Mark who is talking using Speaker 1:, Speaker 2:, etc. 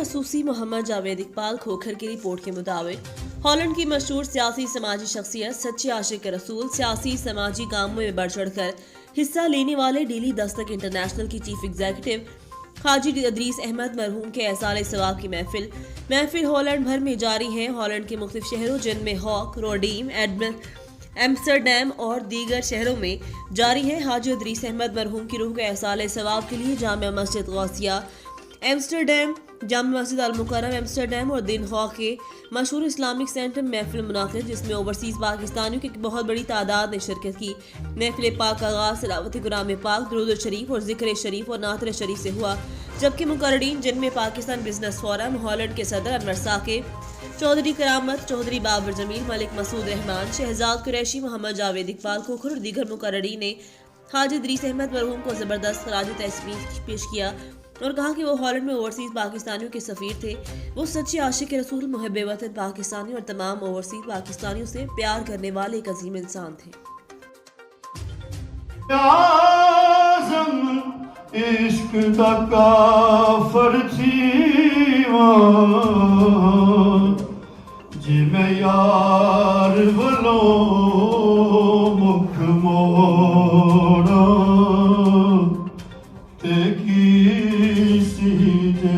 Speaker 1: जासूसी मोहम्मद जावेद इकबाल खोखर की रिपोर्ट के मुताबिक हॉलैंड की मशहूर सियासी समाजी शख्सियत सच्चे आशिक रसूल सियासी समाजी कामों में बढ़ चढ़कर हिस्सा लेने वाले डेली दस्तक इंटरनेशनल की चीफ एग्जीक्यूटिव हाजी अदरीस अहमद मरहूम के एहसाल सवाब की महफिल हॉलैंड भर में जारी है। हॉलैंड के मुख्तलिफ शहरों जिनमें हॉक, रोडीम, एम्स्टरडैम और दीगर शहरों में जारी है। हाजी अदरीस अहमद मरहूम की रूह के एहसाल सवाब के लिए जामिया मस्जिद गौसिया एम्स्टरडैम, जामिया मस्जिद अल मुकर्रम एम्स्टरडैम और दिन हॉक के मशहूर इस्लामिक सेंटर महफिल मुनाकिद, जिसमें ओवरसीज पाकिस्तानियों की बहुत बड़ी तादाद ने शिरकत की। महफिल पाक का आगाज़ तिलावत कुरान पाक, दुरूद शरीफ और जिक्र शरीफ और नात शरीफ से हुआ, जबकि मुकर्ररीन जिनमें पाकिस्तान बिजनेस फोरम, हॉलैंड के सदर अनवर साकिब, चौधरी करामत, चौधरी बाबर जमील, मलिक मसूद रहमान, शहजाद कुरैशी, मोहम्मद जावेद इकबाल खोखर और दीगर मुकर्ररीन ने हाजी अदरीस अहमद मरहूम को ज़बरदस्त खराज तहसीन पेश किया और कहा कि वो हॉलैंड में ओवरसीज पाकिस्तानियों के सफ़ीर थे। वो सच्चे आशिक रसूल, मुहब्बे वतन पाकिस्तानी और तमाम ओवरसीज पाकिस्तानियों से प्यार करने वाले एक अजीम इंसान थे।
Speaker 2: इश्क दा काफर थीवा जिवें यार वलो मुख मोड़ा ते की सी जे